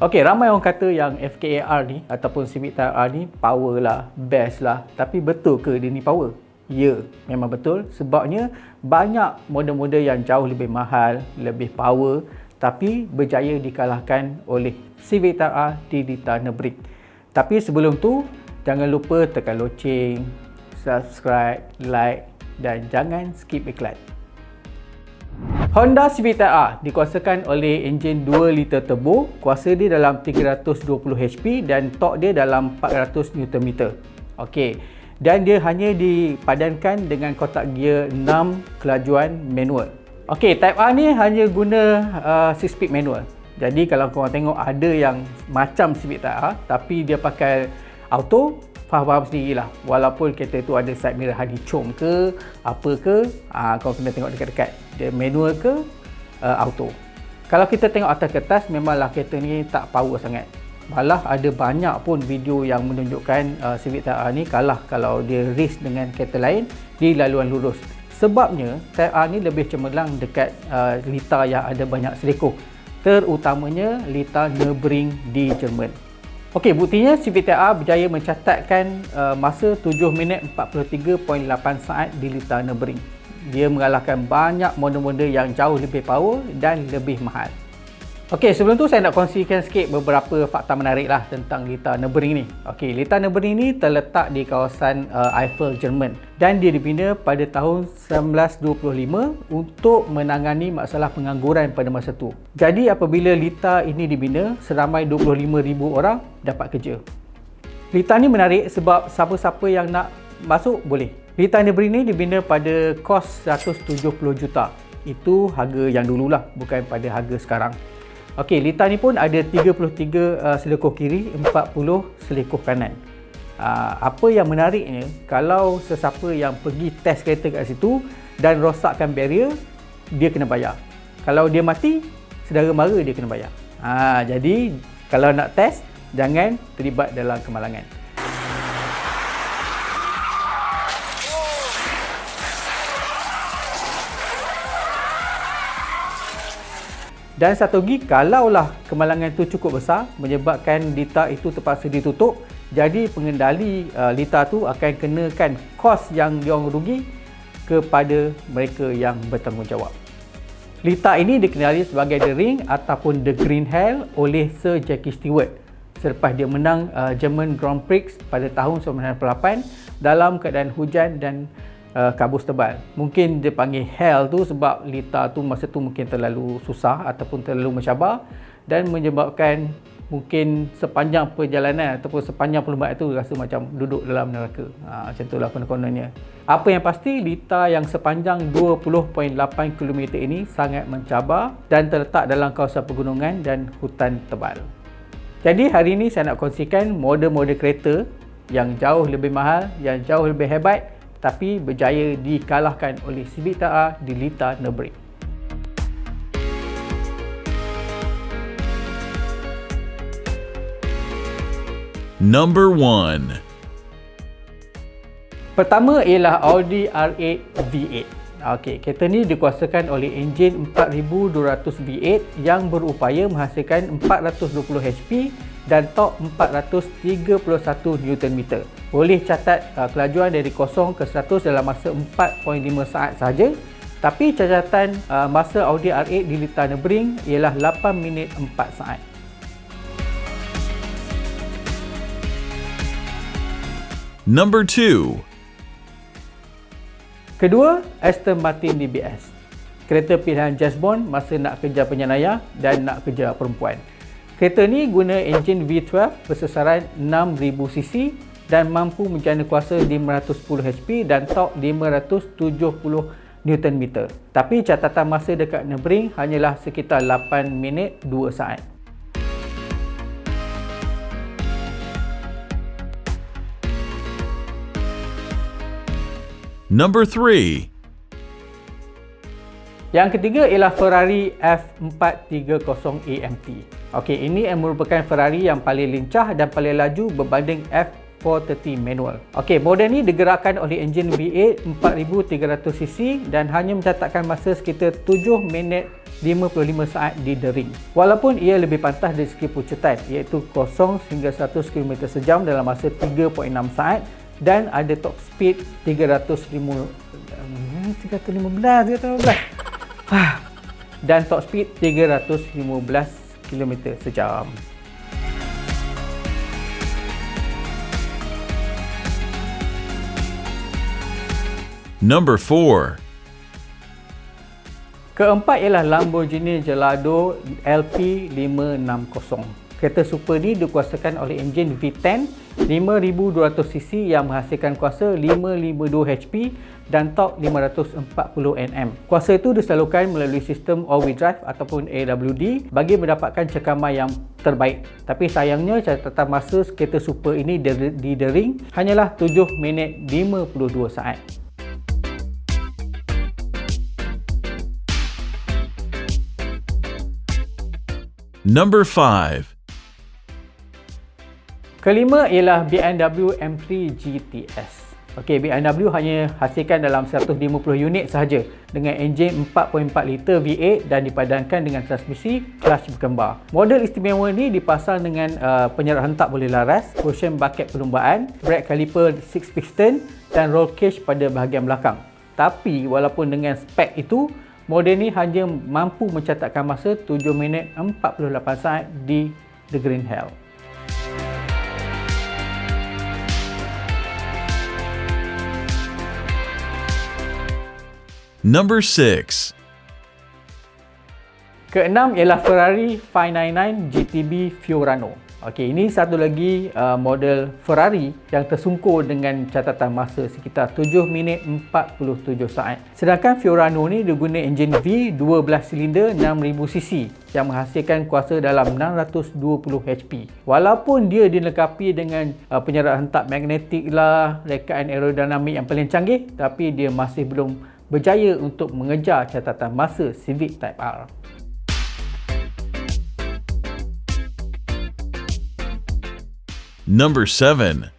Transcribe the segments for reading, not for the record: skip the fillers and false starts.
Okey, ramai orang kata yang FKAR ni ataupun Civic Type R ni power lah, best lah. Tapi betul ke dia ni power? Ya, memang betul. Sebabnya banyak model-model yang jauh lebih mahal, lebih power tapi berjaya dikalahkan oleh Civic Type R di Lita Nürburgring. Tapi sebelum tu, jangan lupa tekan loceng, subscribe, like dan jangan skip iklan. Honda Civic Type R dikuasakan oleh enjin 2 liter turbo, kuasa dia dalam 320 HP dan torque dia dalam 400 Nm. Okey, dan dia hanya dipadankan dengan kotak gear 6 kelajuan manual. Okey, Type R ni hanya guna 6-speed manual. Jadi kalau korang tengok ada yang macam Civic Type R tapi dia pakai auto, faham sendirilah. Walaupun kereta tu ada side mirror hadi com ke apa ke, kau kena tengok dekat-dekat dia manual ke auto. Kalau kita tengok atas kertas, memanglah kereta ni tak power sangat. Malah ada banyak pun video yang menunjukkan Civic Type R ni kalah kalau dia race dengan kereta lain di laluan lurus. Sebabnya Type R ni lebih cemerlang dekat Lita yang ada banyak selekuh, terutamanya Lita Nürburgring di Jerman. Okey, buktinya Civic Type R berjaya mencatatkan masa 7 minit 43.8 saat di Lita Nürburgring. Dia mengalahkan banyak model-model yang jauh lebih power dan lebih mahal. Okey, sebelum tu saya nak kongsikan sikit beberapa fakta menarik lah tentang Lita Nürburgring ni. Okey, Lita Nürburgring ni terletak di kawasan Eifel, Jerman dan dia dibina pada tahun 1925 untuk menangani masalah pengangguran pada masa tu. Jadi apabila Lita ini dibina, seramai 25,000 orang dapat kerja. Lita ni menarik sebab siapa-siapa yang nak masuk boleh. Lita Nürburgring ni dibina pada kos 170 juta. Itu harga yang dululah, bukan pada harga sekarang. Okey, Lita ni pun ada 33 selekuh kiri, 40 selekuh kanan. Apa yang menariknya, kalau sesiapa yang pergi test kereta kat situ dan rosakkan barrier, dia kena bayar. Kalau dia mati, saudara mara dia kena bayar. Jadi kalau nak test, jangan terlibat dalam kemalangan. Dan satu lagi, kalaulah kemalangan itu cukup besar menyebabkan Lita itu terpaksa ditutup, jadi pengendali Lita tu akan kenakan kos yang diorang rugi kepada mereka yang bertanggungjawab. Lita ini dikenali sebagai The Ring ataupun The Green Hell oleh Sir Jackie Stewart selepas dia menang German Grand Prix pada tahun 1998 dalam keadaan hujan dan kabus tebal. Mungkin dia panggil hell tu sebab Lita tu masa tu mungkin terlalu susah ataupun terlalu mencabar dan menyebabkan mungkin sepanjang perjalanan ataupun sepanjang perlumbaan tu rasa macam duduk dalam neraka. Macam itulah konon-kononnya. Apa yang pasti, Lita yang sepanjang 20.8 km ini sangat mencabar dan terletak dalam kawasan pegunungan dan hutan tebal. Jadi hari ini saya nak kongsikan model-model kereta yang jauh lebih mahal, yang jauh lebih hebat tapi berjaya dikalahkan oleh Civic Type R di Lita Nürburgring. Number 1. Pertama ialah Audi R8 V8. Okey, kereta ni dikuasakan oleh enjin 4200 V8 yang berupaya menghasilkan 420 HP dan torque 431 Nm. Boleh catat kelajuan dari 0 ke 100 dalam masa 4.5 saat sahaja. Tapi catatan masa Audi R8 di Lita Nürburgring ialah 8 minit 4 saat. Number 2. Kedua, Aston Martin DBS. Kereta pilihan James Bond masa nak kejar penyenayah dan nak kejar perempuan. Kereta ni guna enjin V12 bersesaran 6000cc dan mampu menjana kuasa 510 HP dan torque 570 Nm. Tapi catatan masa dekat Nürburgring hanyalah sekitar 8 minit 2 saat. Number 3. Yang ketiga ialah Ferrari F430 AMT. Okey, ini merupakan Ferrari yang paling lincah dan paling laju berbanding 430 manual. Okey, model ni digerakkan oleh enjin V8 4300cc dan hanya mencatatkan masa sekitar 7 minit 55 saat di The Ring. Walaupun ia lebih pantas dari segi pucutan, iaitu 0 hingga 100 km sejam dalam masa 3.6 saat dan ada top speed 315 dan top speed 315 km sejam. Number 4. Keempat ialah Lamborghini Gallardo LP560. Kereta super ni dikuasakan oleh enjin V10 5200cc yang menghasilkan kuasa 552 HP dan torque 540 Nm. Kuasa itu disalurkan melalui sistem all-wheel drive ataupun AWD bagi mendapatkan cekaman yang terbaik. Tapi sayangnya catatan masa kereta super ini di The Ring hanyalah 7 minit 52 saat. Number 5. Kelima ialah BMW M3 GTS. Okey, BMW hanya hasilkan dalam 150 unit sahaja dengan enjin 4.4 liter V8 dan dipadankan dengan transmisi clutch berkembar. Model istimewa ni dipasang dengan penyerat hentak boleh laras, cushion bucket perlumbaan, brake caliper 6 piston dan roll cage pada bahagian belakang. Tapi walaupun dengan spek itu, model ni hanya mampu mencatatkan masa 7 minit 48 saat di The Green Hell. Number 6. Keenam ialah Ferrari 599 GTB Fiorano. Okey, ini satu lagi model Ferrari yang tersungkur dengan catatan masa sekitar 7 minit 47 saat. Sedangkan Fiorano ni diguna enjin V 12 silinder 6000cc yang menghasilkan kuasa dalam 620 HP. Walaupun dia dilengkapi dengan penyerat hentak magnetik lah, rekaan aerodinamik yang paling canggih, tapi dia masih belum berjaya untuk mengejar catatan masa Civic Type R. Number 7.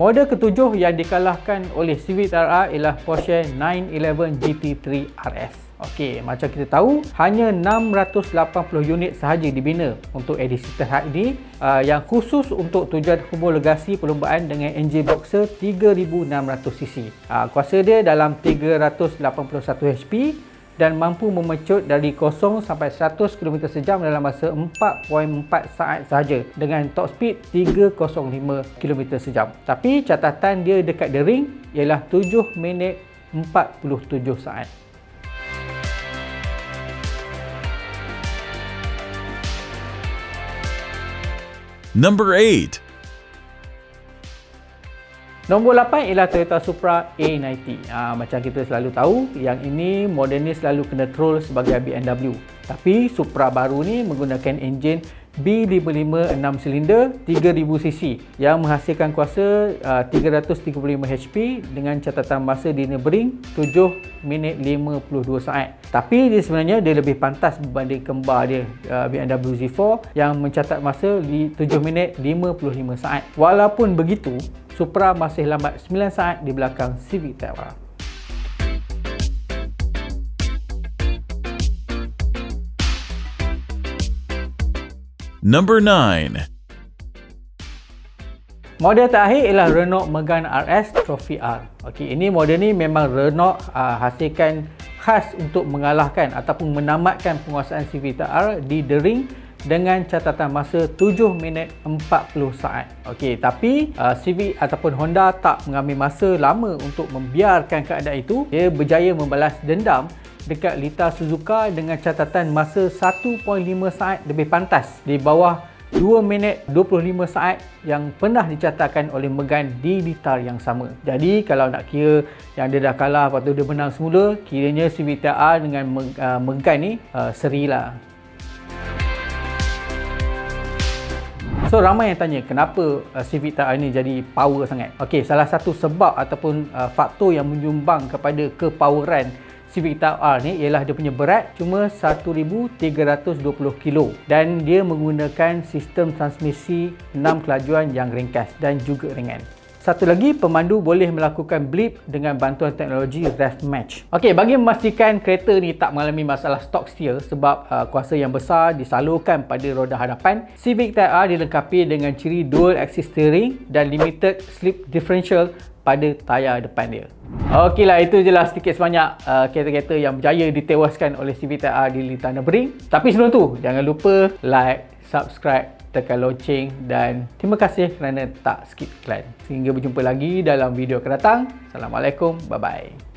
Model ketujuh yang dikalahkan oleh Civic Type R ialah Porsche 911 GT3 RS. Okey, macam kita tahu, hanya 680 unit sahaja dibina untuk edisi terhad ini yang khusus untuk tujuan homologasi perlumbaan dengan enjin boxer 3600cc. Kuasa dia dalam 381 HP dan mampu memecut dari 0 sampai 100 km sejam dalam masa 4.4 saat sahaja dengan top speed 305 km sejam. Tapi catatan dia dekat The Ring ialah 7 minit 47 saat. Number 8. Nombor 8 ialah Toyota Supra A90. Macam kita selalu tahu, yang ini model ni selalu kena troll sebagai BMW. Tapi Supra baru ni menggunakan enjin B55 6 silinder 3000cc yang menghasilkan kuasa 335 HP dengan catatan masa di Nürburgring 7 minit 52 saat. Tapi dia sebenarnya dia lebih pantas berbanding kembar dia BMW Z4 yang mencatat masa di 7 minit 55 saat. Walaupun begitu, Supra masih lambat 9 saat di belakang Civic Type R. Number 9. Model terakhir ialah Renault Megane RS Trophy R. Okey, ini model ni memang Renault hasilkan khas untuk mengalahkan ataupun menamatkan penguasaan Civic Type R di The Ring dengan catatan masa 7 minit 40 saat. Okey, tapi Civic ataupun Honda tak mengambil masa lama untuk membiarkan keadaan itu. Dia berjaya membalas dendam dekat Lita Suzuka dengan catatan masa 1.5 saat lebih pantas di bawah 2 minit 25 saat yang pernah dicatatkan oleh Megane di litar yang sama. Jadi kalau nak kira yang dia dah kalah lepas tu dia menang semula, kiranya Civic Type R dengan Megane ni seri lah. So ramai yang tanya kenapa Civic Type R ni jadi power sangat. Okey, salah satu sebab ataupun faktor yang menyumbang kepada kepoweran Civic Type R ni ialah dia punya berat cuma 1320 kilo dan dia menggunakan sistem transmisi 6 kelajuan yang ringkas dan juga ringan. Satu lagi, pemandu boleh melakukan blip dengan bantuan teknologi Rev Match. Okey, bagi memastikan kereta ni tak mengalami masalah stock steer sebab kuasa yang besar disalurkan pada roda hadapan, Civic Type R dilengkapi dengan ciri dual axis steering dan limited slip differential pada tayar depan dia. Okeylah, itu je lah sedikit sebanyak kereta-kereta yang berjaya ditewaskan oleh Civic Type R di Lintang Nürburgring. Tapi sebelum tu, jangan lupa like, subscribe, tekan loceng dan terima kasih kerana tak skip iklan. Sehingga berjumpa lagi dalam video akan datang. Assalamualaikum, bye-bye.